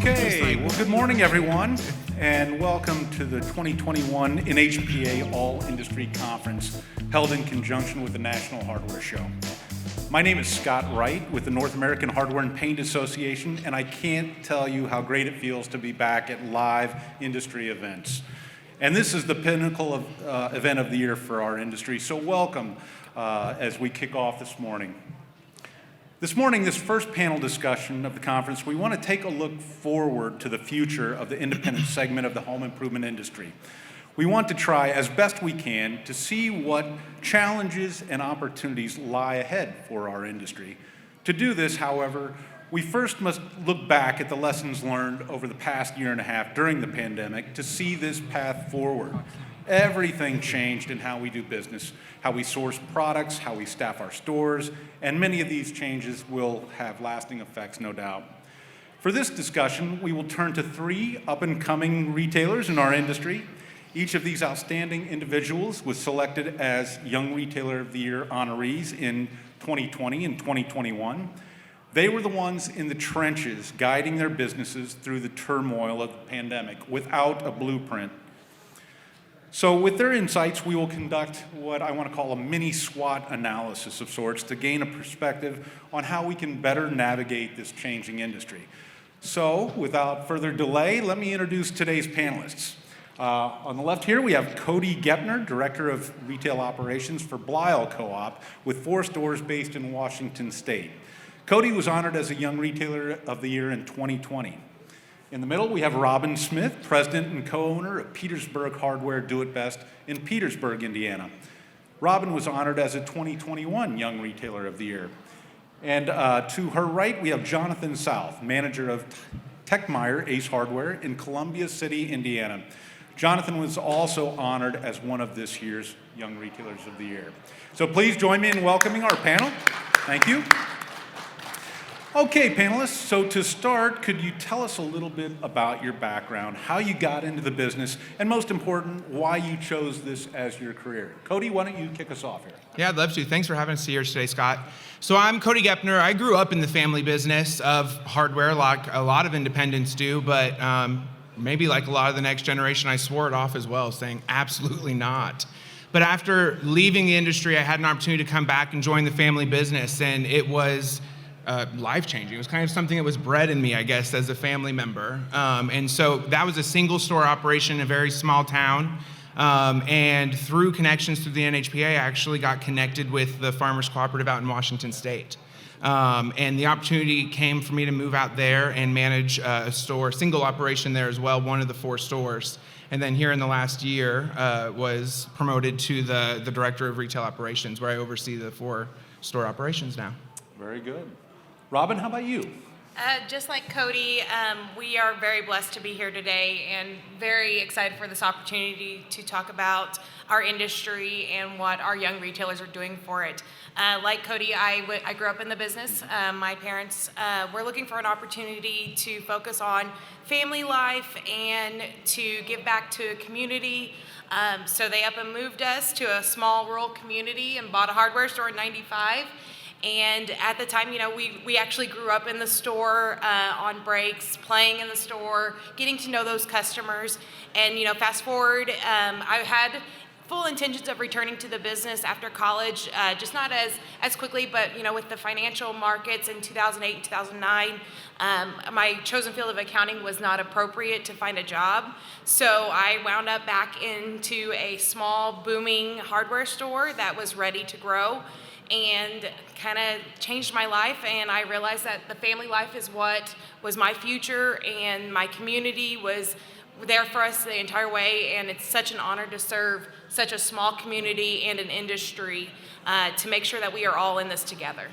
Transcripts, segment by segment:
Okay, well, good morning, everyone, and welcome to the 2021 NHPA All Industry Conference, held in conjunction with the National Hardware Show. My name is Scott Wright with the North American Hardware and Paint Association, and I can't tell you how great it feels to be back at live industry events. And this is the pinnacle of event of the year for our industry, so welcome as we kick off this morning. This morning, this first panel discussion of the conference, we want to take a look forward to the future of the independent segment of the home improvement industry. We want to try as best we can to see what challenges and opportunities lie ahead for our industry. To do this, however, we first must look back at the lessons learned over the past year and a half during the pandemic to see this path forward. Everything changed in how we do business, how we source products, how we staff our stores, and many of these changes will have lasting effects, no doubt. For this discussion, we will turn to three up-and-coming retailers in our industry. Each of these outstanding individuals was selected as Young Retailer of the Year honorees in 2020 and 2021. They were the ones in the trenches guiding their businesses through the turmoil of the pandemic without a blueprint. So with their insights, we will conduct what I want to call a mini SWOT analysis of sorts to gain a perspective on how we can better navigate this changing industry. So without further delay, let me introduce today's panelists. On the left here, we have Cody Gepner, Director of Retail Operations for Blyle Co-op, with 4 stores based in Washington State. Cody was honored as a Young Retailer of the Year in 2020. In the middle, we have Robin Smith, President and co-owner of Petersburg Hardware Do It Best in Petersburg, Indiana. Robin was honored as a 2021 Young Retailer of the Year. And to her right, we have Jonathan South, manager of Techmeyer Ace Hardware in Columbia City, Indiana. Jonathan was also honored as one of this year's Young Retailers of the Year. So please join me in welcoming our panel. Thank you. Okay, panelists, so to start, could you tell us a little bit about your background, how you got into the business, and most important, why you chose this as your career? Cody, why don't you kick us off here? Yeah, I'd love to. Thanks for having us here today, Scott. So I'm Cody Gepner. I grew up in the family business of hardware, like a lot of independents do, but maybe like a lot of the next generation, I swore it off as well, saying absolutely not. But after leaving the industry, I had an opportunity to come back and join the family business, and it was life-changing. It was kind of something that was bred in me, I guess, as a family member. And so that was a single store operation in a very small town. And through connections through the NHPA, I actually got connected with the Farmers Cooperative out in Washington State. And the opportunity came for me to move out there and manage a store, single operation there as well, one of the 4 stores. And then here in the last year, was promoted to the Director of Retail Operations, where I oversee the 4 store operations now. Very good. Robin, how about you? Just like Cody, we are very blessed to be here today and very excited for this opportunity to talk about our industry and what our young retailers are doing for it. Like Cody, I grew up in the business. My parents were looking for an opportunity to focus on family life and to give back to a community. So they up and moved us to a small rural community and bought a hardware store in '95. And at the time, you know, we actually grew up in the store on breaks, playing in the store, getting to know those customers. And, you know, fast forward, I had full intentions of returning to the business after college, just not as quickly, but, you know, with the financial markets in 2008 and 2009, my chosen field of accounting was not appropriate to find a job. So I wound up back into a small, booming hardware store that was ready to grow, and kind of changed my life. And I realized that the family life is what was my future, and my community was there for us the entire way. And it's such an honor to serve such a small community and an industry to make sure that we are all in this together.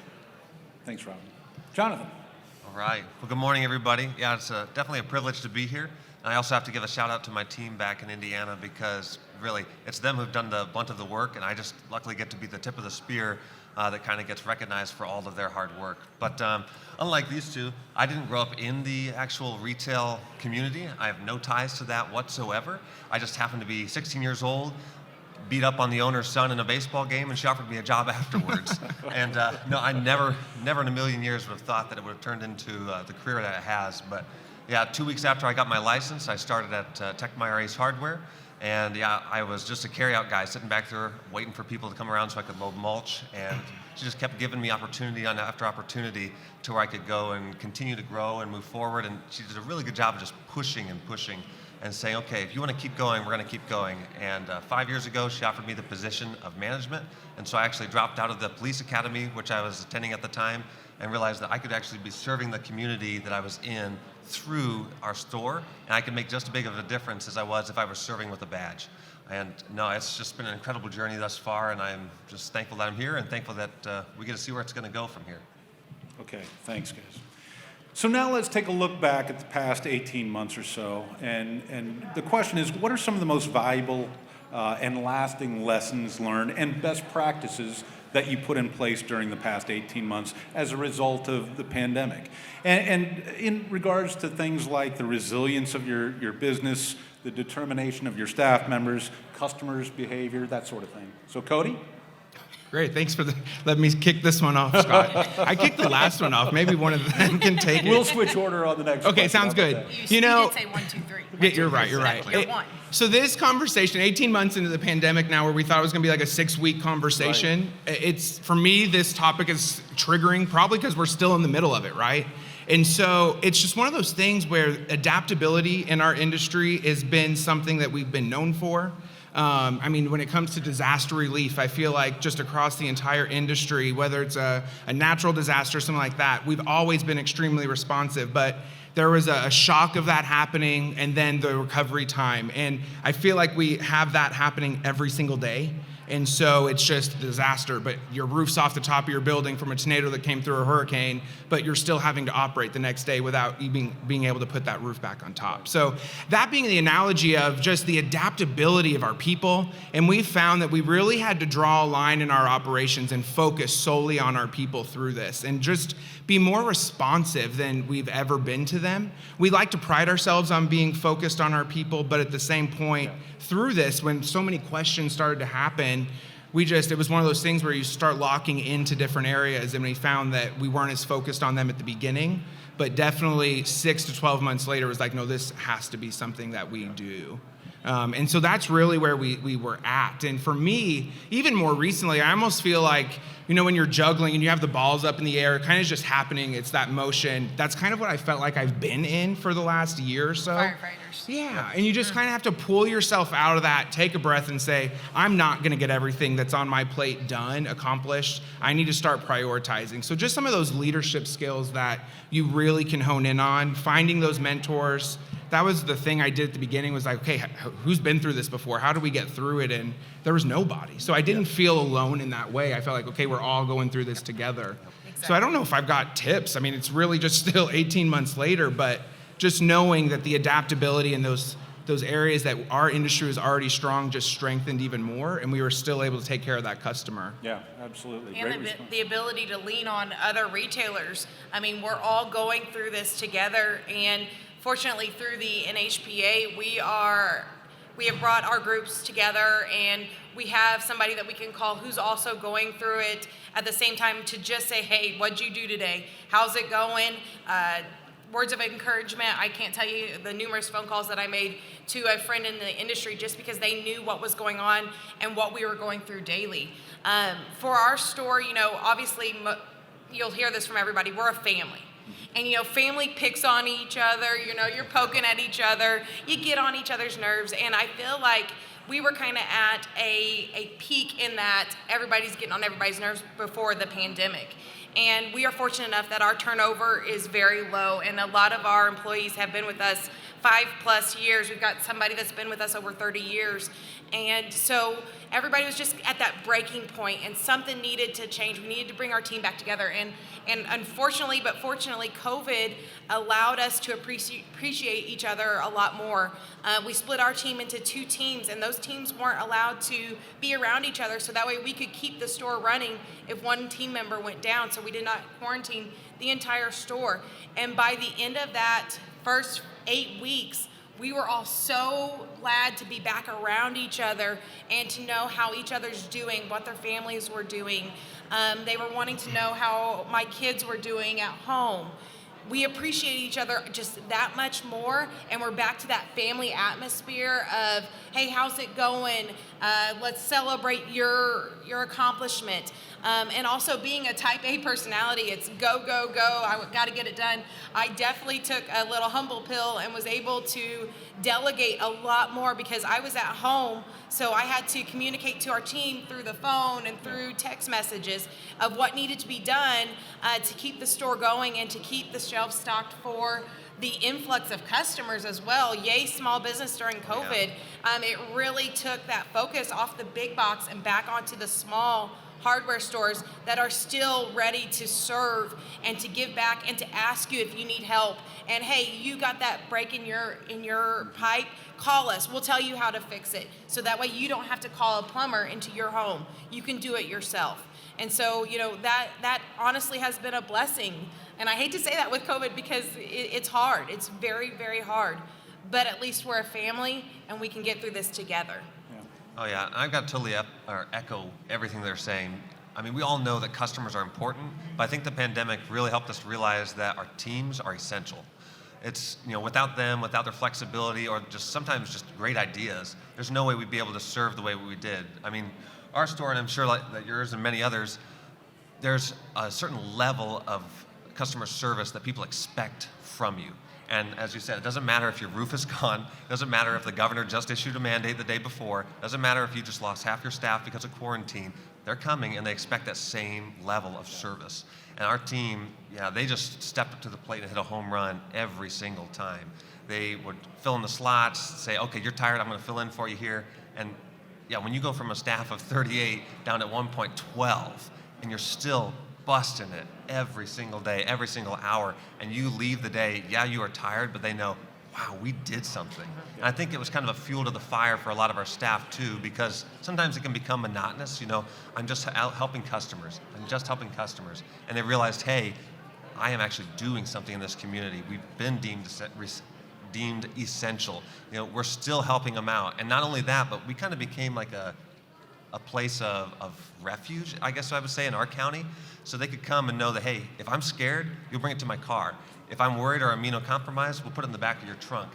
Thanks, Robin. Jonathan. All right. Well, good morning, everybody. Yeah, it's definitely a privilege to be here. And I also have to give a shout out to my team back in Indiana, because really it's them who've done the brunt of the work, and I just luckily get to be the tip of the spear that kind of gets recognized for all of their hard work. But unlike these two, I didn't grow up in the actual retail community. I have no ties to that whatsoever. I just happened to be 16 years old, beat up on the owner's son in a baseball game, and she offered me a job afterwards. And no, I never in a million years would have thought that it would have turned into the career that it has. But Yeah, 2 weeks after I got my license, I started at Tech My Ace Hardware. And yeah, I was just a carryout guy sitting back there waiting for people to come around so I could load mulch. And she just kept giving me opportunity after opportunity to where I could go and continue to grow and move forward. And she did a really good job of just pushing and saying, okay, if you want to keep going, we're going to keep going. And 5 years ago, she offered me the position of management. And so I actually dropped out of the police academy, which I was attending at the time, and realized that I could actually be serving the community that I was in through our store, and I could make just as big of a difference as I was if I was serving with a badge. And no, it's just been an incredible journey thus far, and I'm just thankful that I'm here and thankful that we get to see where it's going to go from here. Okay, thanks, guys. So now let's take a look back at the past 18 months or so, and the question is, what are some of the most valuable and lasting lessons learned and best practices that you put in place during the past 18 months as a result of the pandemic? And in regards to things like the resilience of your business, the determination of your staff members, customers' behavior, that sort of thing. So Cody? Great, thanks for letting me kick this one off, Scott. I kicked the last one off. Maybe one of them can take it. We'll switch order on the next Okay, question. sounds good. You did say 1, 2, 3. Yeah, you're right. You're one. So this conversation, 18 months into the pandemic now, where we thought it was going to be like a 6-week conversation, it's, for me, this topic is triggering, probably because we're still in the middle of it, right? And so it's just one of those things where adaptability in our industry has been something that we've been known for. I mean, when it comes to disaster relief, I feel like just across the entire industry, whether it's a natural disaster, something like that, we've always been extremely responsive. But there was a shock of that happening and then the recovery time. And I feel like we have that happening every single day. And so it's just a disaster, but your roof's off the top of your building from a tornado that came through a hurricane, but you're still having to operate the next day without even being able to put that roof back on top. So that being the analogy of just the adaptability of our people, and we found that we really had to draw a line in our operations and focus solely on our people through this and just be more responsive than we've ever been to them. We like to pride ourselves on being focused on our people, but at the same point, through this, when so many questions started to happen, it was one of those things where you start locking into different areas, and we found that we weren't as focused on them at the beginning, but definitely 6 to 12 months later, it was like, no, this has to be something that we do. And so that's really where we were at. And for me, even more recently, I almost feel like, you know, when you're juggling and you have the balls up in the air, it kind of just happening. It's that motion. That's kind of what I felt like I've been in for the last year or so. Firefighters. Yeah, and you just kind of have to pull yourself out of that, take a breath and say, I'm not going to get everything that's on my plate done, accomplished. I need to start prioritizing. So just some of those leadership skills that you really can hone in on, finding those mentors. That was the thing I did at the beginning, was like, okay, who's been through this before? How do we get through it? And there was nobody. So I didn't feel alone in that way. I felt like, okay, we're all going through this together. Exactly. So I don't know if I've got tips. I mean, it's really just still 18 months later, but just knowing that the adaptability in those areas that our industry is already strong just strengthened even more, and we were still able to take care of that customer. Yeah, absolutely. And the ability to lean on other retailers. I mean, we're all going through this together, and fortunately through the NHPA, we have brought our groups together, and we have somebody that we can call who's also going through it at the same time to just say, hey, what'd you do today? How's it going? Words of encouragement. I can't tell you the numerous phone calls that I made to a friend in the industry just because they knew what was going on and what we were going through daily. For our store, you know, obviously you'll hear this from everybody, we're a family. And, you know, family picks on each other, you know, you're poking at each other, you get on each other's nerves, and I feel like we were kind of at a peak in that everybody's getting on everybody's nerves before the pandemic. And we are fortunate enough that our turnover is very low, and a lot of our employees have been with us 5+ years. We've got somebody that's been with us over 30 years. And so everybody was just at that breaking point, and something needed to change. We needed to bring our team back together. And unfortunately, but fortunately, COVID allowed us to appreciate each other a lot more. We split our team into 2 teams, and those teams weren't allowed to be around each other, so that way we could keep the store running if one team member went down, so we did not quarantine the entire store. And by the end of that first 8 weeks, we were all so glad to be back around each other and to know how each other's doing, what their families were doing. They were wanting to know how my kids were doing at home. we appreciate each other just that much more, and we're back to that family atmosphere of, hey, how's it going? Let's celebrate your accomplishment. And also being a type A personality, it's go, go, go, I got to get it done. I definitely took a little humble pill and was able to delegate a lot more because I was at home, so I had to communicate to our team through the phone and through text messages of what needed to be done to keep the store going and to keep the shelves stocked for the influx of customers as well. Yay, small business during COVID. It really took that focus off the big box and back onto the small hardware stores that are still ready to serve and to give back and to ask you if you need help. And hey, you got that break in your pipe, call us. We'll tell you how to fix it. So that way you don't have to call a plumber into your home. You can do it yourself. And so, that honestly has been a blessing. And I hate to say that with COVID because it's hard. It's very, very hard. But at least we're a family and we can get through this together. Oh yeah, I've got to totally echo everything they're saying. I mean, we all know that customers are important, but I think the pandemic really helped us realize that our teams are essential. It's, without them, without their flexibility, or just sometimes just great ideas, there's no way we'd be able to serve the way we did. I mean, our store, and I'm sure that yours and many others, there's a certain level of customer service that people expect from you. And as you said, it doesn't matter if your roof is gone, it doesn't matter if the governor just issued a mandate the day before, it doesn't matter if you just lost half your staff because of quarantine. They're coming and they expect that same level of service. And our team, they just stepped up to the plate and hit a home run every single time. They would fill in the slots, say, okay, you're tired, I'm gonna fill in for you here. And when you go from a staff of 38 down at 1.12, and you're still busting it every single day, every single hour, and you leave the day, you are tired, but they know, wow, we did something. And I think it was kind of a fuel to the fire for a lot of our staff too, because sometimes it can become monotonous, I'm just out helping customers, and they realized, hey, I am actually doing something in this community. We've been deemed essential. We're still helping them out, and not only that, but we kind of became like a place of refuge, I guess I would say, in our county. So they could come and know that, hey, if I'm scared, you'll bring it to my car. If I'm worried or immunocompromised, we'll put it in the back of your trunk.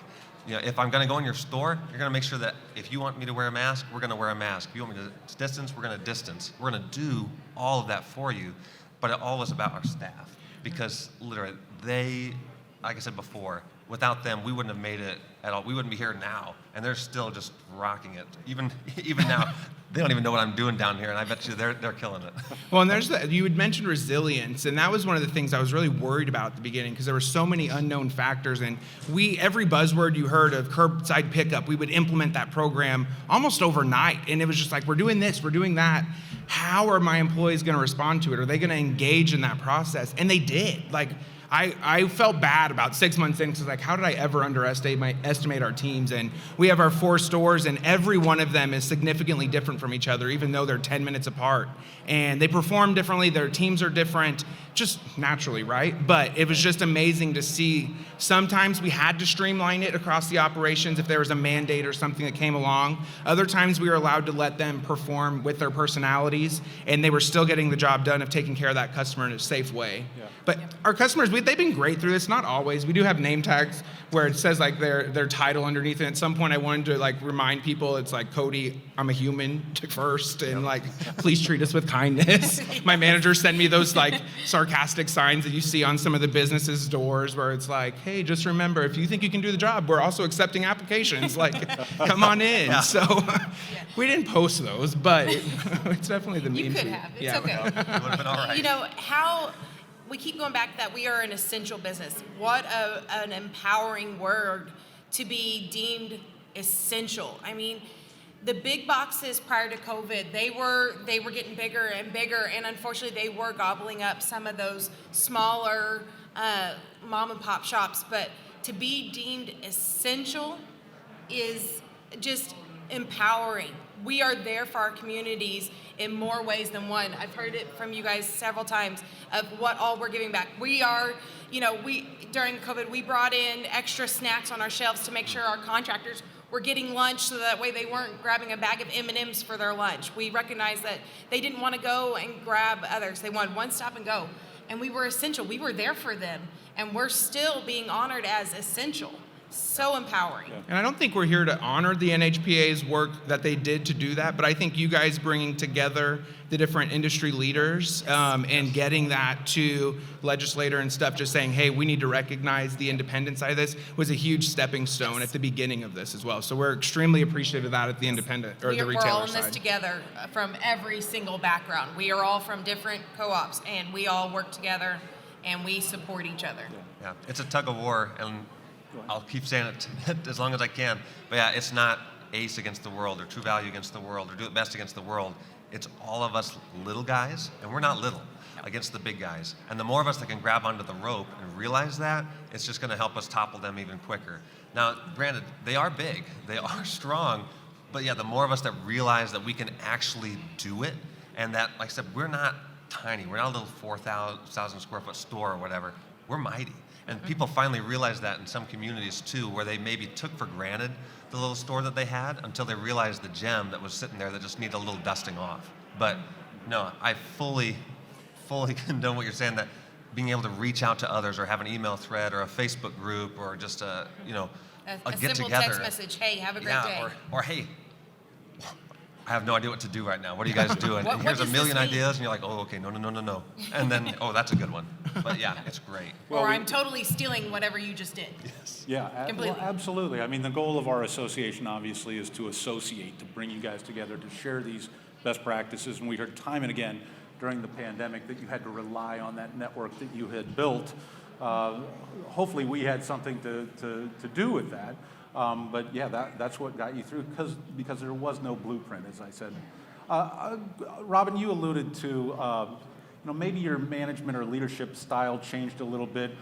If I'm gonna go in your store, you're gonna make sure that if you want me to wear a mask, we're gonna wear a mask. If you want me to distance, we're gonna distance. We're gonna do all of that for you, but it all was about our staff. Because literally, they, like I said before, without them, we wouldn't have made it at all. We wouldn't be here now, and they're still just rocking it. Even now, they don't even know what I'm doing down here, and I bet you they're killing it. Well, and you had mentioned resilience, and that was one of the things I was really worried about at the beginning because there were so many unknown factors, and every buzzword you heard of curbside pickup, we would implement that program almost overnight, and it was just like, we're doing this, we're doing that. How are my employees going to respond to it? Are they going to engage in that process? And they did. I felt bad about 6 months in because how did I ever estimate our teams? And we have our 4 stores, and every one of them is significantly different from each other, even though they're 10 minutes apart. And they perform differently, their teams are different, just naturally, right? But it was just amazing to see. Sometimes we had to streamline it across the operations if there was a mandate or something that came along. Other times we were allowed to let them perform with their personalities, and they were still getting the job done of taking care of that customer in a safe way. Yeah. But our customers, they've been great through this, not always. We do have name tags where it says their title underneath it. At some point I wanted to remind people it's Cody, I'm a human first, and please treat us with kindness. My manager sent me those sarcastic signs that you see on some of the businesses' doors where it's hey, just remember, if you think you can do the job, we're also accepting applications. Come on in. Yeah. So we didn't post those, but it's definitely the meme. You could have. It's okay. It would have been all right. How we keep going back that we are an essential business. What an empowering word to be deemed essential. I mean, the big boxes prior to COVID, they were getting bigger and bigger, and unfortunately they were gobbling up some of those smaller mom and pop shops. But to be deemed essential is just empowering. We are there for our communities in more ways than one. I've heard it from you guys several times of what all we're giving back. We are, during COVID, we brought in extra snacks on our shelves to make sure our contractors were getting lunch so that way they weren't grabbing a bag of M&Ms for their lunch. We recognized that they didn't want to go and grab others. They wanted one stop and go. and we were essential. We were there for them, and we're still being honored as essential. So empowering. And I don't think we're here to honor the NHPA's work that they did to do that, but I think you guys bringing together the different industry leaders and getting that to legislator and stuff, just saying, hey, we need to recognize the independent side of this, was a huge stepping stone at the beginning of this as well. So we're extremely appreciative of that at the independent or the retailer side. We're all in this together from every single background. We are all from different co-ops, and we all work together, and we support each other. Yeah, it's a tug of war, and I'll keep saying it as long as I can. But yeah, it's not Ace against the world or True Value against the world or Do It Best against the world. It's all of us little guys, and we're not little, against the big guys. And the more of us that can grab onto the rope and realize that, it's just going to help us topple them even quicker. Now, granted, they are big, they are strong, but yeah, the more of us that realize that we can actually do it, and that, like I said, we're not tiny. We're not a little 4,000 square foot store or whatever. We're mighty. And people finally realize that in some communities too, where they maybe took for granted the little store that they had until they realized the gem that was sitting there that just needed a little dusting off. But no, I fully condone what you're saying, that being able to reach out to others or have an email thread or a Facebook group or just a get simple together. text message, hey, have a great day. Or hey, I have no idea what to do right now. What are you guys doing? What And here's a does million this mean? ideas, and you're like, oh, okay, no. And then, oh, that's a good one. But yeah, it's great. Well, or I'm totally stealing whatever you just did. Yeah, Completely. well, absolutely. I mean, the goal of our association obviously is to associate, to bring you guys together, to share these best practices. And we heard time and again during the pandemic that you had to rely on that network that you had built. Hopefully we had something to do with that. But yeah, that's what got you through, because there was no blueprint, as I said. Robin, you alluded to maybe your management or leadership style changed a little bit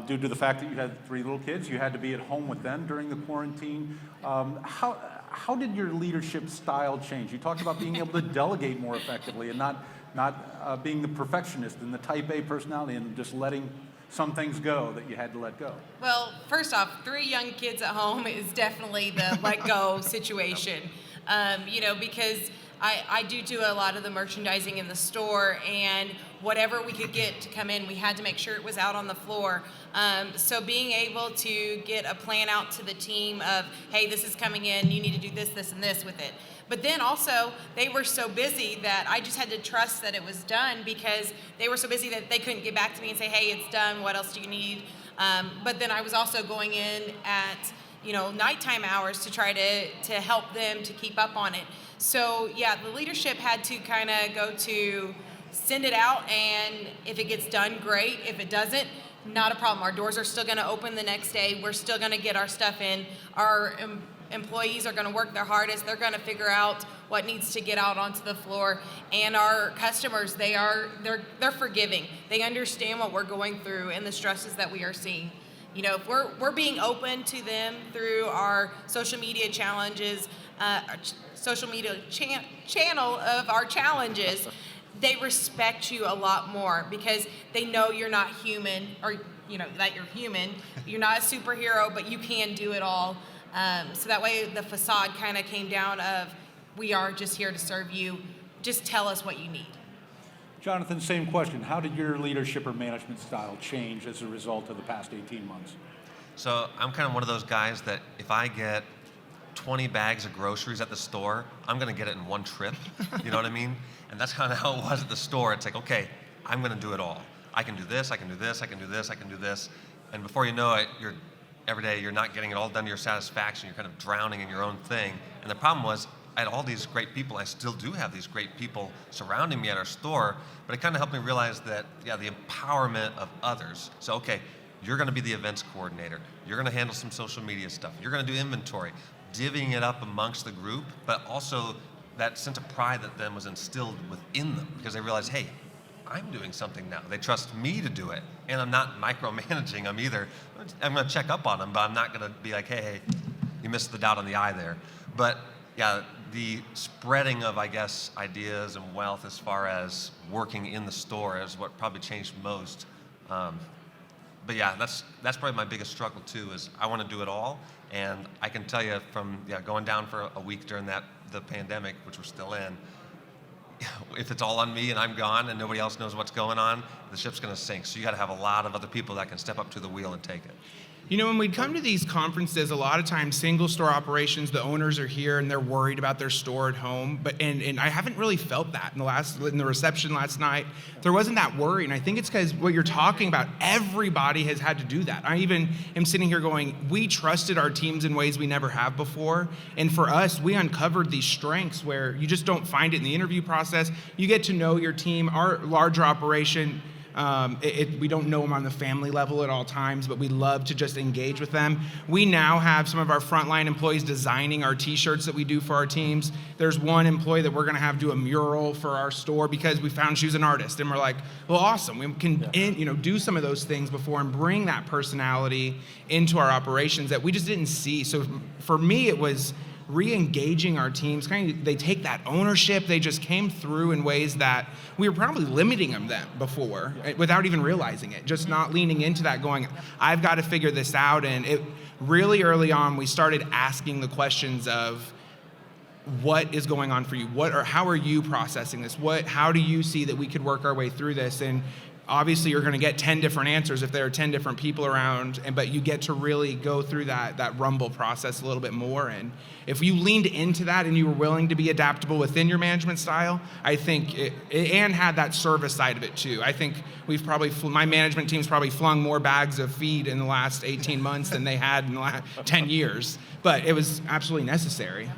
due to the fact that you had 3 little kids. You had to be at home with them during the quarantine. How did your leadership style change? You talked about being able to delegate more effectively and not being the perfectionist and the type A personality and just letting some things go that you had to let go. Well, first off, 3 young kids at home is definitely the let go situation. Because I do a lot of the merchandising in the store, and whatever we could get to come in, we had to make sure it was out on the floor. So being able to get a plan out to the team of, hey, this is coming in, you need to do this, this, and this with it. But then also, they were so busy that I just had to trust that it was done, because they were so busy that they couldn't get back to me and say, hey, it's done, what else do you need? But then I was also going in at nighttime hours to try to help them to keep up on it. So yeah, the leadership had to kind of go to send it out, and if it gets done, great. If it doesn't, not a problem. Our doors are still going to open the next day. We're still going to get our stuff in. Our employees are going to work their hardest. They're going to figure out what needs to get out onto the floor. And our customers, they're forgiving. They understand what we're going through and the stresses that we are seeing. If we're being open to them through our social media challenges, social media channel of our challenges, they respect you a lot more, because they know you're not human, or that you're human. You're not a superhero, but you can do it all. So that way the facade kind of came down of, we are just here to serve you. Just tell us what you need. Jonathan, same question. How did your leadership or management style change as a result of the past 18 months? So I'm kind of one of those guys that if I get 20 bags of groceries at the store, I'm going to get it in one trip. You know what I mean? And that's kind of how it was at the store. It's like, okay, I'm going to do it all. I can do this, I can do this, I can do this, I can do this. And before you know it, every day you're not getting it all done to your satisfaction. You're kind of drowning in your own thing. And the problem was, I had all these great people. I still do have these great people surrounding me at our store, but it kind of helped me realize that, yeah, the empowerment of others. So, okay, you're going to be the events coordinator. You're going to handle some social media stuff. You're going to do inventory, divvying it up amongst the group, but also that sense of pride that then was instilled within them, because they realized, hey, I'm doing something now. They trust me to do it, and I'm not micromanaging them either. I'm going to check up on them, but I'm not going to be like, hey, you missed the dot on the I there. But yeah, the spreading of, I guess, ideas and wealth as far as working in the store is what probably changed most. But yeah, that's probably my biggest struggle too, is I want to do it all. And I can tell you from going down for a week during the pandemic, which we're still in, if it's all on me and I'm gone and nobody else knows what's going on, the ship's going to sink. So you got to have a lot of other people that can step up to the wheel and take it. You know, when we come to these conferences, a lot of times single store operations, the owners are here and they're worried about their store at home. But and I haven't really felt that in the reception last night. There wasn't that worry, and I think it's because what you're talking about, everybody has had to do that. I even am sitting here going, we trusted our teams in ways we never have before. And for us, we uncovered these strengths where you just don't find it in the interview process. You get to know your team. Our larger operation, we don't know them on the family level at all times, but we love to just engage with them. We now have some of our frontline employees designing our t-shirts that we do for our teams. There's one employee that we're going to have do a mural for our store because we found she was an artist, and we're like, well, awesome. We can do some of those things before and bring that personality into our operations that we just didn't see. So for me, it was re-engaging our teams. They take that ownership. They just came through in ways that we were probably limiting them before without even realizing it, just not leaning into that, going, I've got to figure this out. And it really early on, we started asking the questions of, what is going on for you? How are you processing this? How do you see that we could work our way through this? And obviously you're going to get 10 different answers if there are 10 different people around, but you get to really go through that rumble process a little bit more. And if you leaned into that and you were willing to be adaptable within your management style, I think and had that service side of it too. I think my management team's probably flung more bags of feed in the last 18 months than they had in the last 10 years, but it was absolutely necessary.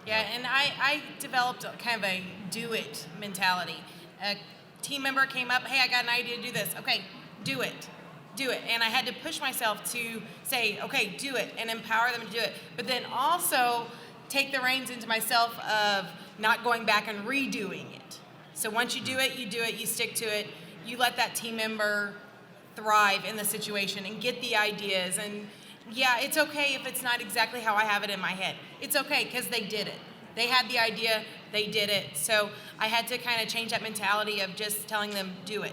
Yeah, and I developed kind of a do-it mentality. A team member came up, hey, I got an idea to do this. Okay, do it. And I had to push myself to say, okay, do it, and empower them to do it. But then also take the reins into myself of not going back and redoing it. So once you do it, you stick to it. You let that team member thrive in the situation and get the ideas. And yeah, it's okay if it's not exactly how I have it in my head. It's okay because they did it. They had the idea, they did it. So I had to kind of change that mentality of just telling them, do it.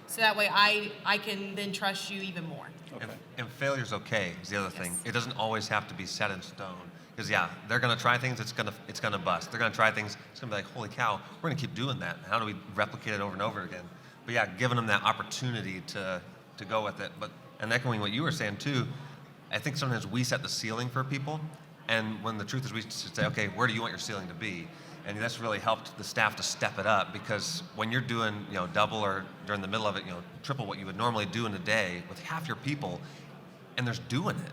So that way I can then trust you even more. Okay. And failure's okay is the other thing. Yes. It doesn't always have to be set in stone. Because they're gonna try things, it's gonna bust. They're gonna try things, it's gonna be like, holy cow, we're gonna keep doing that. How do we replicate it over and over again? But yeah, giving them that opportunity to go with it. And echoing what you were saying too, I think sometimes we set the ceiling for people, and when the truth is we should say, okay, where do you want your ceiling to be? And that's really helped the staff to step it up, because when you're doing double, or during the middle of it, triple what you would normally do in a day with half your people, and there's doing it.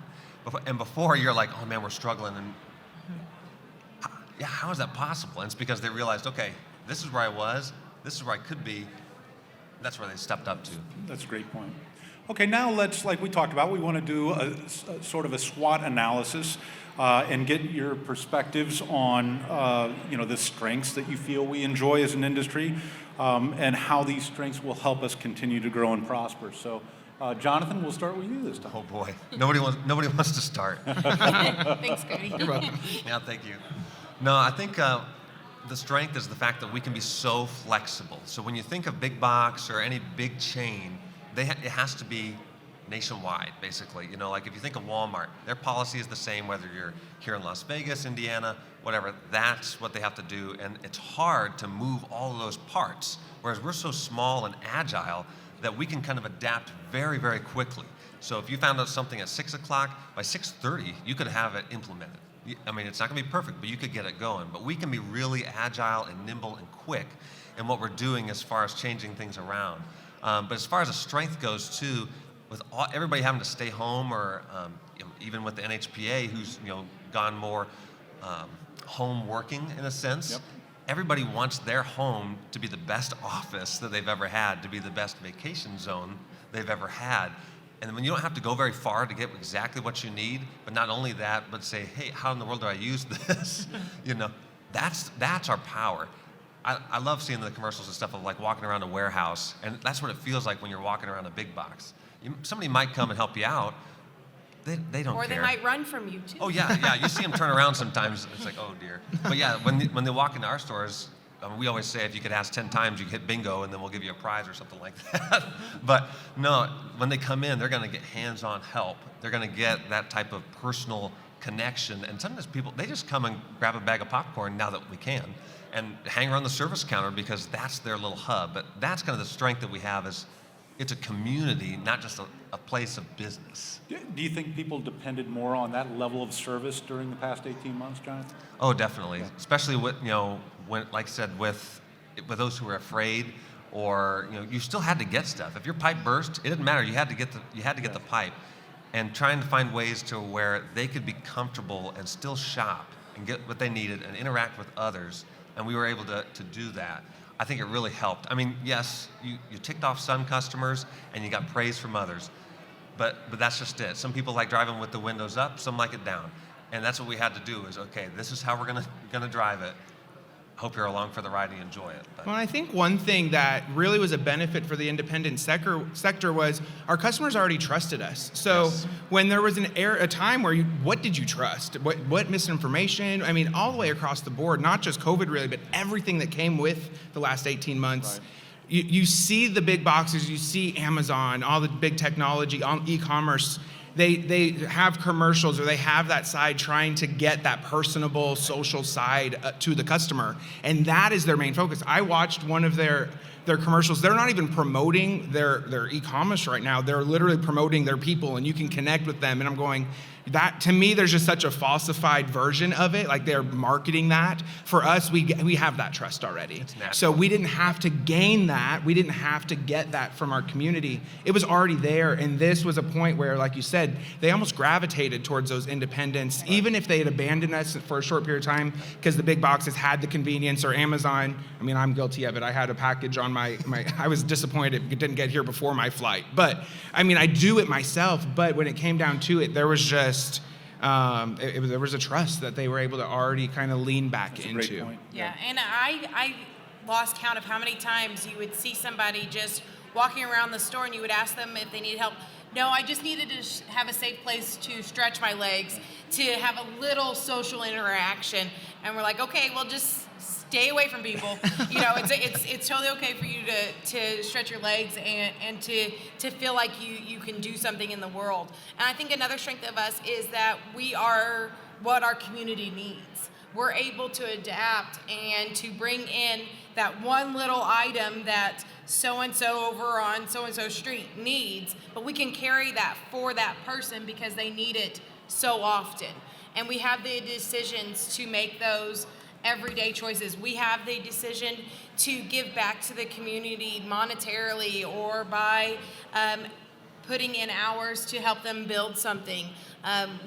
And before you're like, oh man, we're struggling, and yeah, how is that possible? And it's because they realized, okay, this is where I was, this is where I could be. That's where they stepped up to. That's a great point. Okay, now let's, like we talked about, we want to do a sort of a SWOT analysis and get your perspectives on, the strengths that you feel we enjoy as an industry and how these strengths will help us continue to grow and prosper. So, Jonathan, we'll start with you this time. Oh boy, nobody wants to start. Thanks, Cody. You're welcome. Yeah, thank you. No, I think the strength is the fact that we can be so flexible. So when you think of big box or any big chain, it has to be nationwide, basically. Like if you think of Walmart, their policy is the same whether you're here in Las Vegas, Indiana, whatever. That's what they have to do, and it's hard to move all of those parts. Whereas we're so small and agile that we can kind of adapt very, very quickly. So if you found out something at 6 o'clock, by 6:30, you could have it implemented. I mean, it's not going to be perfect, but you could get it going. But we can be really agile and nimble and quick in what we're doing as far as changing things around. But as far as the strength goes, too, with everybody having to stay home, or even with the NHPA, who's gone more home working in a sense, Yep. Everybody wants their home to be the best office that they've ever had, to be the best vacation zone they've ever had. And when you don't have to go very far to get exactly what you need, but not only that, but say, hey, how in the world do I use this? That's our power. I love seeing the commercials and stuff of like walking around a warehouse, and that's what it feels like when you're walking around a big box. Somebody might come and help you out. They don't care. Or they might run from you, too. Oh, yeah. You see them turn around sometimes. It's like, oh, dear. But, yeah, when they walk into our stores, we always say if you could ask 10 times, you hit bingo, and then we'll give you a prize or something like that. But, no, when they come in, they're going to get hands-on help. They're going to get that type of personal connection. And sometimes people, they just come and grab a bag of popcorn now that we can and hang around the service counter because that's their little hub. But that's kind of the strength that we have is it's a community, not just a place of business. Do you think people depended more on that level of service during the past 18 months, Jonathan? Oh, definitely. Yeah. Especially with, when, like I said, with those who were afraid, or you still had to get stuff. If your pipe burst, it didn't matter. You had to get the pipe, and trying to find ways to where they could be comfortable and still shop and get what they needed and interact with others. And we were able to do that. I think it really helped. I mean, yes, you ticked off some customers and you got praise from others, but that's just it. Some people like driving with the windows up, some like it down. And that's what we had to do is, okay, this is how we're gonna drive it. Hope you're along for the ride and you enjoy it. But. Well, I think one thing that really was a benefit for the independent sector was our customers already trusted us. So yes. When there was a time where what did you trust? What misinformation? I mean, all the way across the board, not just COVID really, but everything that came with the last 18 months. Right. You see the big boxes, you see Amazon, all the big technology, e-commerce. They have commercials or they have that side trying to get that personable social side to the customer. And that is their main focus. I watched one of their commercials. They're not even promoting their e-commerce right now. They're literally promoting their people and you can connect with them. And I'm going, that to me, there's just such a falsified version of it. Like they're marketing that. For us, we have that trust already. So we didn't have to gain that. We didn't have to get that from our community. It was already there. And this was a point where, like you said, they almost gravitated towards those independents, right. Even if they had abandoned us for a short period of time because the big boxes had the convenience or Amazon. I mean, I'm guilty of it. I had a package on my I was disappointed it didn't get here before my flight. But I mean, I do it myself. But when it came down to it, there was just there was a trust that they were able to already kind of lean back That's into. A great point. Yeah, and I lost count of how many times you would see somebody just walking around the store and you would ask them if they needed help. No, I just needed to have a safe place to stretch my legs, to have a little social interaction. And we're like, okay, well, just stay away from people. It's totally okay for you to stretch your legs and to feel like you can do something in the world. And I think another strength of us is that we are what our community needs. We're able to adapt and to bring in that one little item that so-and-so over on so-and-so street needs, but we can carry that for that person because they need it so often. And we have the decisions to make those everyday choices. We have the decision to give back to the community monetarily or by putting in hours to help them build something.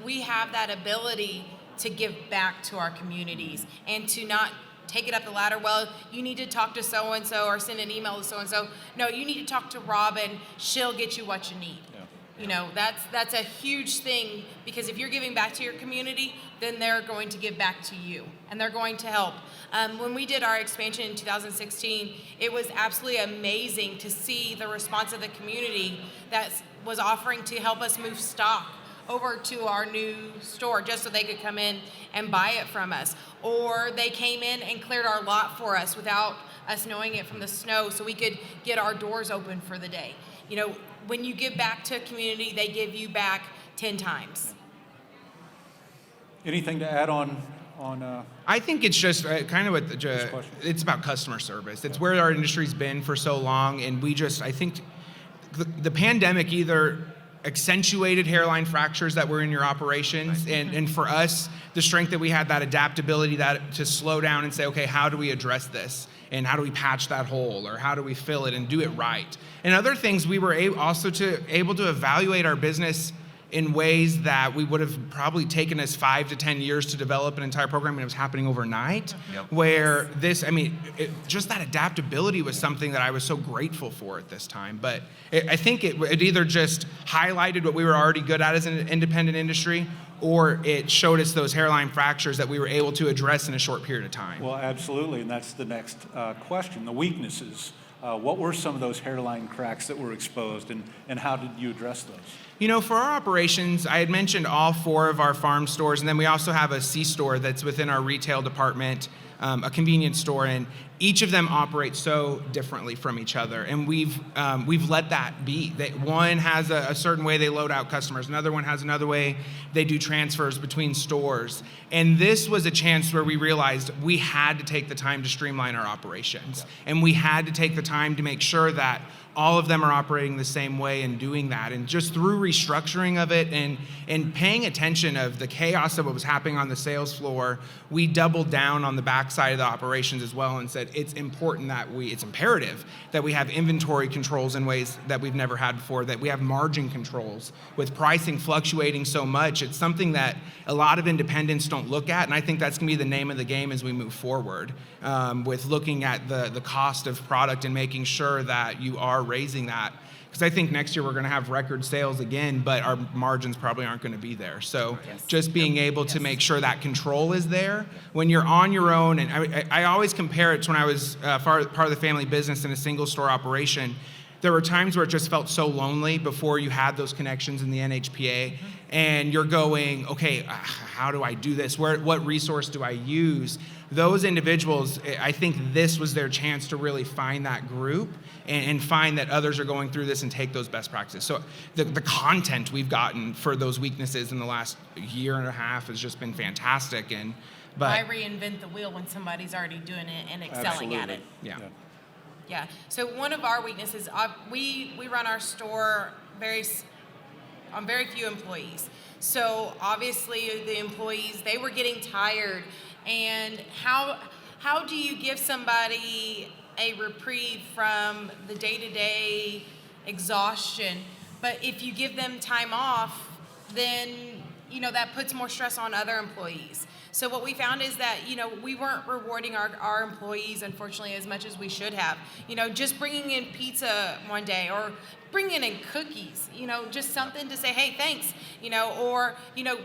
We have that ability to give back to our communities and to not take it up the ladder. Well, you need to talk to so-and-so or send an email to so-and-so. No, you need to talk to Robin. She'll get you what you need. That's a huge thing because if you're giving back to your community, then they're going to give back to you and they're going to help. When we did our expansion in 2016, it was absolutely amazing to see the response of the community that was offering to help us move stock over to our new store just so they could come in and buy it from us. Or they came in and cleared our lot for us without us knowing it from the snow so we could get our doors open for the day. When you give back to a community, they give you back 10 times. Anything to add on? I think it's just kind of what it's about customer service. It's where our industry's been for so long, and I think the pandemic either accentuated hairline fractures that were in your operations, right. and for us, the strength that we had, that adaptability, that to slow down and say, okay, how do we address this? And how do we patch that hole, or how do we fill it and do it right? And other things, we were able to evaluate our business in ways that we would have probably taken us 5 to 10 years to develop an entire program, and it was happening overnight. Yep. Where just that adaptability was something that I was so grateful for at this time. But I think it either just highlighted what we were already good at as an independent industry, or it showed us those hairline fractures that we were able to address in a short period of time. Well, absolutely, and that's the next question, the weaknesses. What were some of those hairline cracks that were exposed, and how did you address those? For our operations, I had mentioned all 4 of our farm stores, and then we also have a C store that's within our retail department. a convenience store, and each of them operate so differently from each other. And we've let that be. That one has a certain way they load out customers, another one has another way they do transfers between stores. And this was a chance where we realized we had to take the time to streamline our operations. And we had to take the time to make sure that all of them are operating the same way and doing that. And just through restructuring of it and paying attention of the chaos of what was happening on the sales floor, we doubled down on the backside of the operations as well and said it's imperative that we have inventory controls in ways that we've never had before, that we have margin controls. With pricing fluctuating so much, it's something that a lot of independents don't look at, and I think that's gonna be the name of the game as we move forward, with looking at the cost of product and making sure that you are raising that. Because I think next year we're going to have record sales again, but our margins probably aren't going to be there. So just being able to make sure that control is there when you're on your own. And I always compare it to when I was part of the family business in a single store operation. There were times where it just felt so lonely before you had those connections in the NHPA, and you're going, okay, how do I do this? What resource do I use? Those individuals, I think this was their chance to really find that group and find that others are going through this and take those best practices. So the content we've gotten for those weaknesses in the last year and a half has just been fantastic. Why reinvent the wheel when somebody's already doing it and excelling at it? Yeah. So one of our weaknesses, we run our store on very few employees. So obviously the employees, they were getting tired. And how do you give somebody a reprieve from the day-to-day exhaustion? But if you give them time off, then that puts more stress on other employees. So what we found is that, we weren't rewarding our employees, unfortunately, as much as we should have. Just bringing in pizza one day or bringing in cookies, just something to say, hey, thanks, or,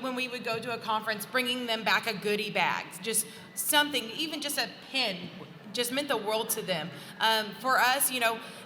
when we would go to a conference, bringing them back a goodie bag, just something, even just a pin, just meant the world to them. For us,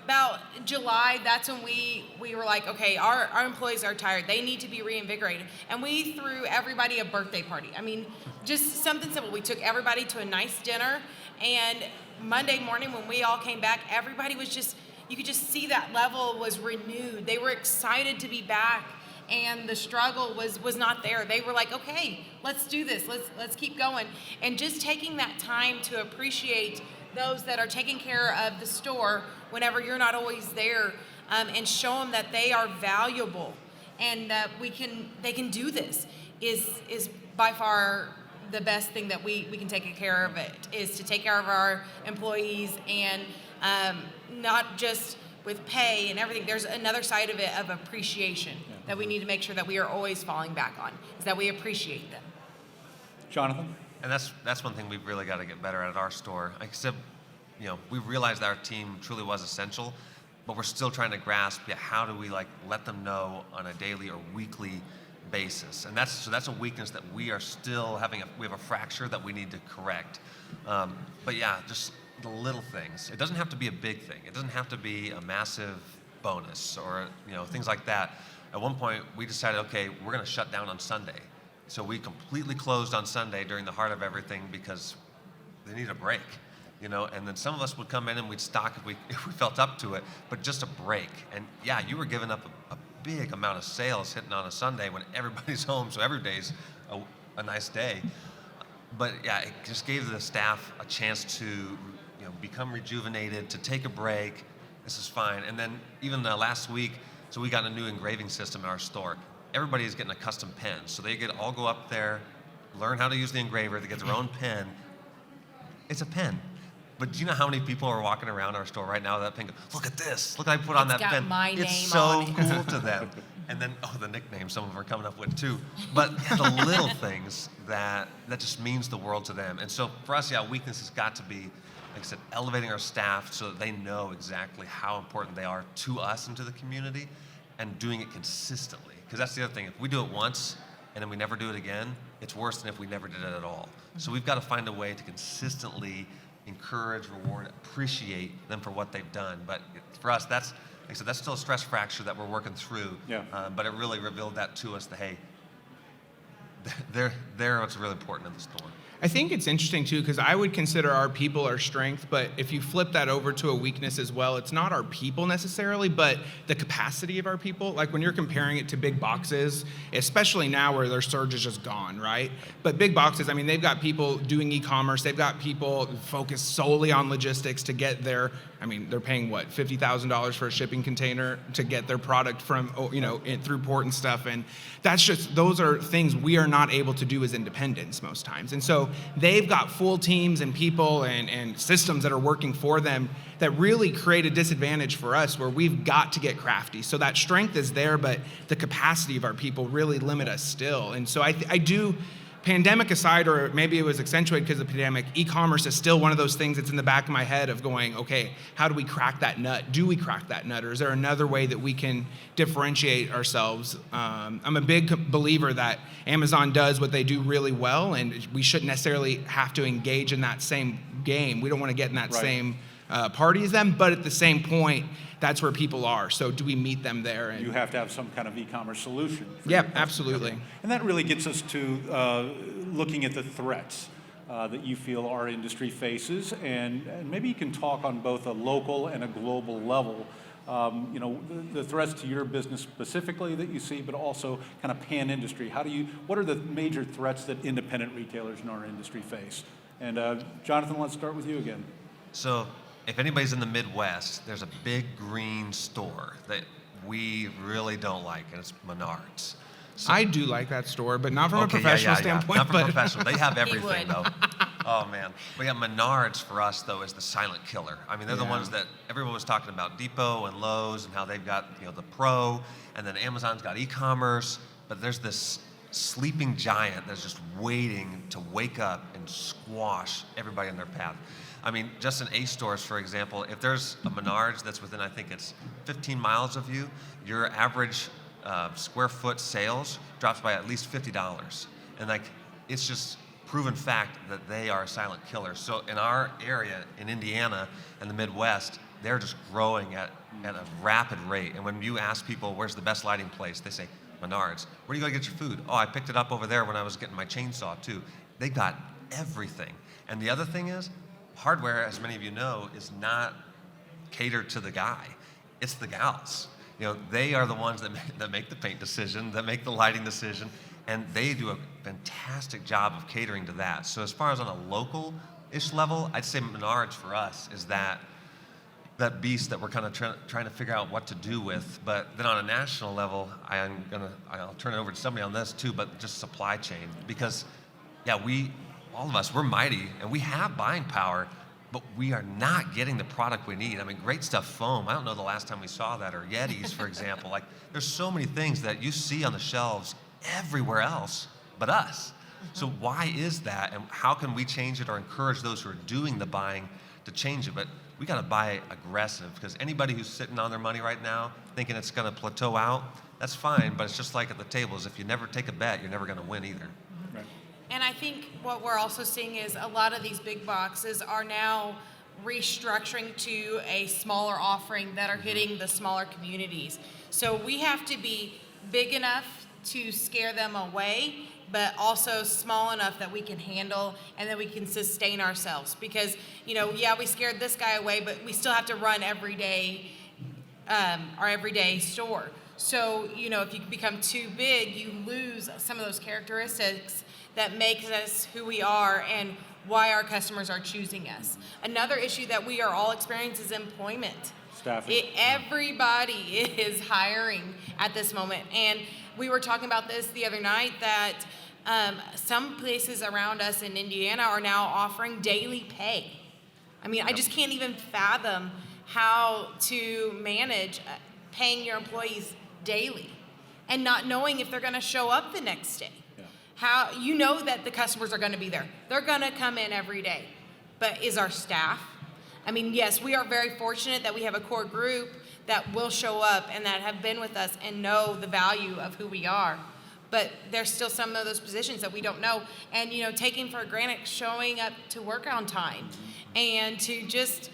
about July, that's when we were like, okay, our employees are tired. They need to be reinvigorated. And we threw everybody a birthday party. I mean, just something simple. We took everybody to a nice dinner, and Monday morning when we all came back, everybody was just, you could just see that level was renewed. They were excited to be back, and the struggle was not there. They were like, okay, let's do this. Let's keep going. And just taking that time to appreciate those that are taking care of the store whenever you're not always there, and show them that they are valuable and that they can do this is by far the best thing that we can take care of. It is to take care of our employees, and not just with pay and everything. There's another side of it, of appreciation, that we need to make sure that we are always falling back on, is that we appreciate them. Jonathan? And that's one thing we've really got to get better at our store. Like I said, we realized that our team truly was essential, but we're still trying to grasp, how do we let them know on a daily or weekly basis? And that's a weakness that we are still we have a fracture that we need to correct. But just the little things. It doesn't have to be a big thing. It doesn't have to be a massive bonus or things like that. At one point, we decided, okay, we're going to shut down on Sunday. So we completely closed on Sunday during the heart of everything because they need a break, and then some of us would come in and we'd stock if we felt up to it, but just a break. And you were giving up a big amount of sales hitting on a Sunday when everybody's home, so every day's a nice day. But it just gave the staff a chance to become rejuvenated, to take a break. This is fine. And then even last week, so we got a new engraving system in our store. Everybody is getting a custom pen. So they all go up there, learn how to use the engraver, they get their own pen. It's a pen. But do you know how many people are walking around our store right now with that pen? Look at this. Look what I put on that pen. It's got my name It's so on it. cool to them. And then, the nicknames some of them are coming up with too. But the little things that just means the world to them. And so for us, weakness has got to be, like I said, elevating our staff so that they know exactly how important they are to us and to the community, and doing it consistently. Because that's the other thing. If we do it once and then we never do it again, it's worse than if we never did it at all. So we've got to find a way to consistently encourage, reward, appreciate them for what they've done. But for us, that's still a stress fracture that we're working through. But it really revealed that to us, that hey, they're what's really important in the store. I think it's interesting too, because I would consider our people our strength, but if you flip that over to a weakness as well, it's not our people necessarily, but the capacity of our people. Like when you're comparing it to big boxes, especially now where their surge is just gone, right? But big boxes, I mean, they've got people doing e-commerce, they've got people focused solely on logistics to get their, I mean, they're paying what, $50,000 for a shipping container to get their product from, through port and stuff. And that's just, those are things we are not able to do as independents most times. And so they've got full teams and people and systems that are working for them that really create a disadvantage for us where we've got to get crafty. So that strength is there, but the capacity of our people really limit us still. And so I do, pandemic aside, or maybe it was accentuated because of the pandemic, e-commerce is still one of those things that's in the back of my head of going, okay, how do we crack that nut? Do we crack that nut? Or is there another way that we can differentiate ourselves? I'm a big believer that Amazon does what they do really well, and we shouldn't necessarily have to engage in that same game. We don't want to get in that same party as them, but at the same point, that's where people are. So do we meet them there? And you have to have some kind of e-commerce solution. Yeah, absolutely. And that really gets us to looking at the threats that you feel our industry faces, and maybe you can talk on both a local and a global level. The threats to your business specifically that you see, but also kind of pan-industry. What are the major threats that independent retailers in our industry face? And Jonathan, let's start with you again. So if anybody's in the Midwest, there's a big green store that we really don't like, and it's Menards. So, I do like that store, but not from a professional standpoint. Not from but professional. They have everything, would. though. Oh, man. But yeah, Menards for us, though, is the silent killer. I mean, they're the ones that everyone was talking about, Depot and Lowe's, and how they've got, the Pro, and then Amazon's got e-commerce, but there's this sleeping giant that's just waiting to wake up and squash everybody in their path. I mean, just in Ace stores, for example, if there's a Menards that's within, I think it's 15 miles of you, your average square foot sales drops by at least $50. And it's just proven fact that they are a silent killer. So in our area, in Indiana and the Midwest, they're just growing at a rapid rate. And when you ask people, where's the best lighting place? They say, Menards. Where do you go to get your food? Oh, I picked it up over there when I was getting my chainsaw too. They got everything. And the other thing is, hardware, as many of you know, is not catered to the guy. It's the gals. They are the ones that make the paint decision, that make the lighting decision, and they do a fantastic job of catering to that. So as far as on a local-ish level, I'd say Menards for us is that beast that we're kind of trying to figure out what to do with. But then on a national level, I'll turn it over to somebody on this too, but just supply chain. Because, all of us, we're mighty, and we have buying power, but we are not getting the product we need. I mean, great stuff, foam. I don't know the last time we saw that, or Yetis, for example. There's so many things that you see on the shelves everywhere else but us. So why is that, and how can we change it or encourage those who are doing the buying to change it? But we got to buy aggressive, because anybody who's sitting on their money right now thinking it's going to plateau out, that's fine, but it's just like at the tables. If you never take a bet, you're never going to win either. And I think what we're also seeing is a lot of these big boxes are now restructuring to a smaller offering that are hitting the smaller communities. So we have to be big enough to scare them away, but also small enough that we can handle and that we can sustain ourselves. Because, we scared this guy away, but we still have to run our everyday store. So, if you become too big, you lose some of those characteristics that makes us who we are and why our customers are choosing us. Another issue that we are all experiencing is employment. Staffing. Everybody is hiring at this moment. And we were talking about this the other night that some places around us in Indiana are now offering daily pay. I mean, I just can't even fathom how to manage paying your employees daily and not knowing if they're going to show up the next day. How that the customers are going to be there. They're going to come in every day. But is our staff? I mean, yes, we are very fortunate that we have a core group that will show up and that have been with us and know the value of who we are. But there's still some of those positions that we don't know. And, taking for granted showing up to work on time and to just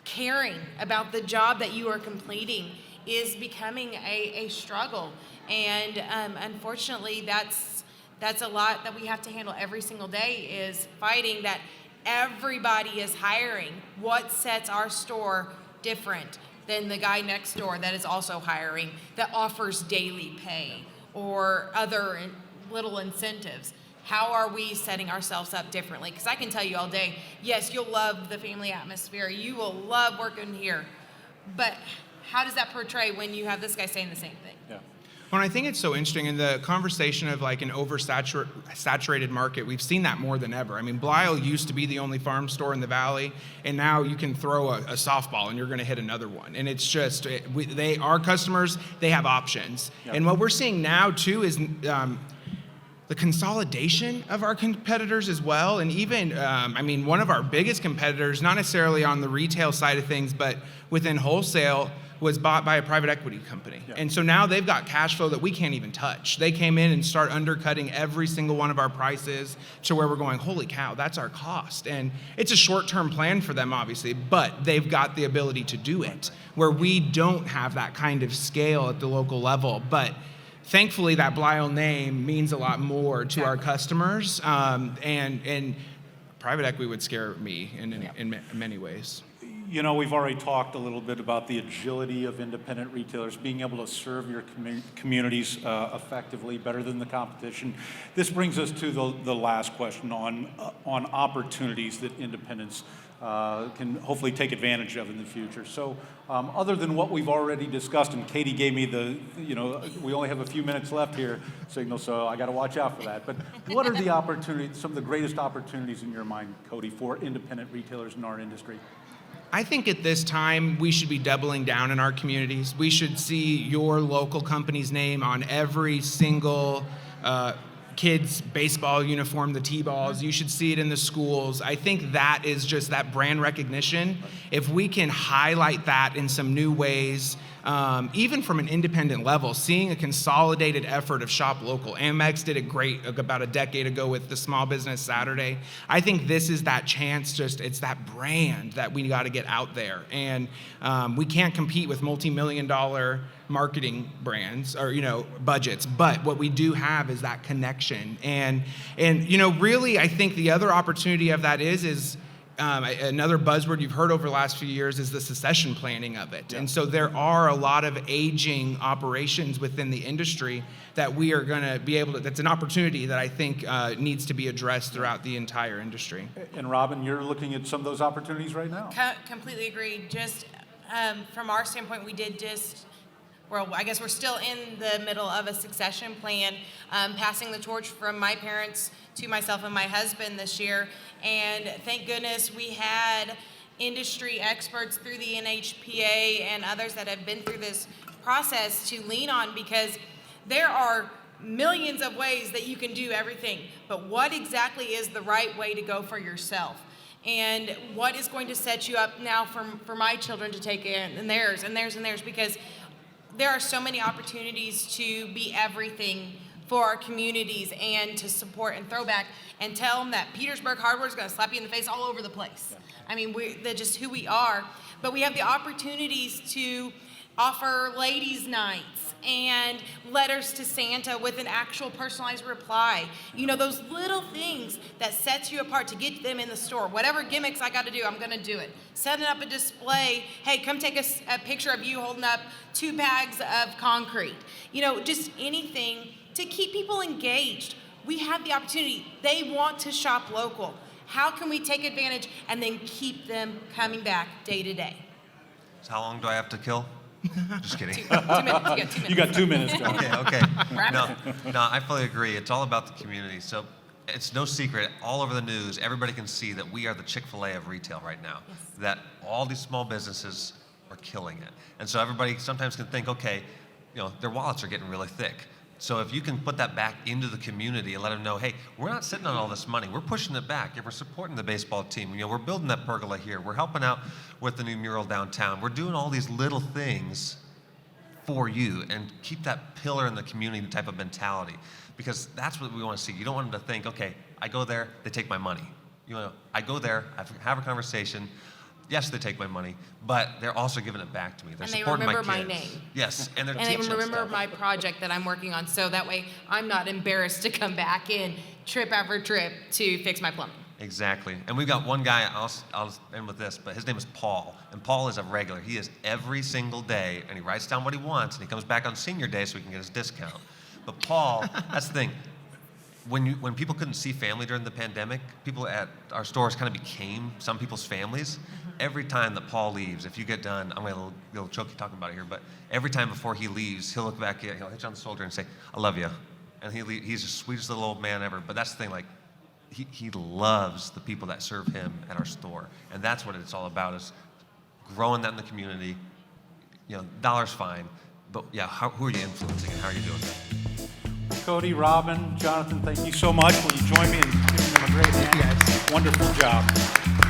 caring about the job that you are completing is becoming a struggle. And unfortunately, that's that's a lot that we have to handle every single day, is fighting that everybody is hiring. What sets our store different than the guy next door that is also hiring, that offers daily pay or other little incentives? How are we setting ourselves up differently? Because I can tell you all day, yes, you'll love the family atmosphere. You will love working here. But how does that portray when you have this guy saying the same thing? Yeah. Well, I think it's so interesting in the conversation of like an oversaturated market. We've seen that more than ever. I mean, Blyle used to be the only farm store in the valley, and now you can throw a softball and you're going to hit another one. And it's just our customers, they have options. Yep. And what we're seeing now too is the consolidation of our competitors as well. And even, one of our biggest competitors, not necessarily on the retail side of things, but within wholesale, was bought by a private equity company. Yeah. And so now they've got cash flow that we can't even touch. They came in and start undercutting every single one of our prices to where we're going, holy cow, that's our cost. And it's a short-term plan for them, obviously, but they've got the ability to do it, where we don't have that kind of scale at the local level. But thankfully, that Blyle name means a lot more to our customers, and private equity would scare me in many ways. You know, we've already talked a little bit about the agility of independent retailers, being able to serve your communities effectively, better than the competition. This brings us to the last question on opportunities that independents can hopefully take advantage of in the future. So other than what we've already discussed, and Katie gave me we only have a few minutes left here signal, so I got to watch out for that. But what are the opportunities, some of the greatest opportunities in your mind, Cody, for independent retailers in our industry? I think at this time, we should be doubling down in our communities. We should see your local company's name on every single kids' baseball uniform, the T-balls. You should see it in the schools. I think that is just that brand recognition. If we can highlight that in some new ways, even from an independent level, seeing a consolidated effort of shop local. Amex did it great about a decade ago with the Small Business Saturday. I think this is that chance, it's that brand that we got to get out there. And we can't compete with multi-million-dollar marketing brands or budgets, but what we do have is that connection. And really, I think the other opportunity of that is another buzzword you've heard over the last few years is the succession planning of it. Yeah. And so there are a lot of aging operations within the industry that we are going to be able to, that's an opportunity that I think needs to be addressed throughout the entire industry. And Robin, you're looking at some of those opportunities right now. Completely agree. Just from our standpoint, I guess we're still in the middle of a succession plan, passing the torch from my parents to myself and my husband this year. And thank goodness we had industry experts through the NHPA and others that have been through this process to lean on, because there are millions of ways that you can do everything, but what exactly is the right way to go for yourself? And what is going to set you up now for my children to take in, and theirs, and theirs, and theirs, because there are so many opportunities to be everything for our communities and to support and throw back and tell them that Petersburg Hardware is going to slap you in the face all over the place. Yeah. I mean, that's just who we are. But we have the opportunities to offer ladies' nights and letters to Santa with an actual personalized reply. Those little things that sets you apart to get them in the store. Whatever gimmicks I got to do, I'm going to do it. Setting up a display. Hey, come take a picture of you holding up 2 bags of concrete. Just anything to keep people engaged. We have the opportunity. They want to shop local. How can we take advantage and then keep them coming back day to day? So how long do I have to kill? Just kidding. 2 minutes. You got 2 minutes, John. Okay. No, I fully agree. It's all about the community. So it's no secret, all over the news, everybody can see that we are the Chick-fil-A of retail right now. Yes. That all these small businesses are killing it. And so everybody sometimes can think, okay, their wallets are getting really thick. So if you can put that back into the community and let them know, hey, we're not sitting on all this money. We're pushing it back. We're supporting the baseball team. We're building that pergola here. We're helping out with the new mural downtown. We're doing all these little things for you, and keep that pillar in the community type of mentality, because that's what we want to see. You don't want them to think, okay, I go there, they take my money. I go there, I have a conversation, yes, they take my money, but they're also giving it back to me. They're And they supporting remember my my kids. name. Yes, and they're And they teaching remember stuff. my project that I'm working on, so that way I'm not embarrassed to come back in trip after trip to fix my plumbing. Exactly. And we've got one guy, I'll end with this, but his name is Paul. And Paul is a regular. He is every single day, and he writes down what he wants, and he comes back on senior day so he can get his discount. But Paul, that's the thing. When people couldn't see family during the pandemic, people at our stores kind of became some people's families. Every time that Paul leaves, if you get done, I'm going to get a little choky talking about it here, but every time before he leaves, he'll look back, he'll hit you on the shoulder and say, I love you. And he's the sweetest little old man ever. But that's the thing, like, he loves the people that serve him at our store. And that's what it's all about, is growing that in the community. You know, dollar's fine, but yeah, who are you influencing and how are you doing that? Cody, Robin, Jonathan, thank you so much. Will you join me in giving them a great hand? Thank you, guys. Wonderful job.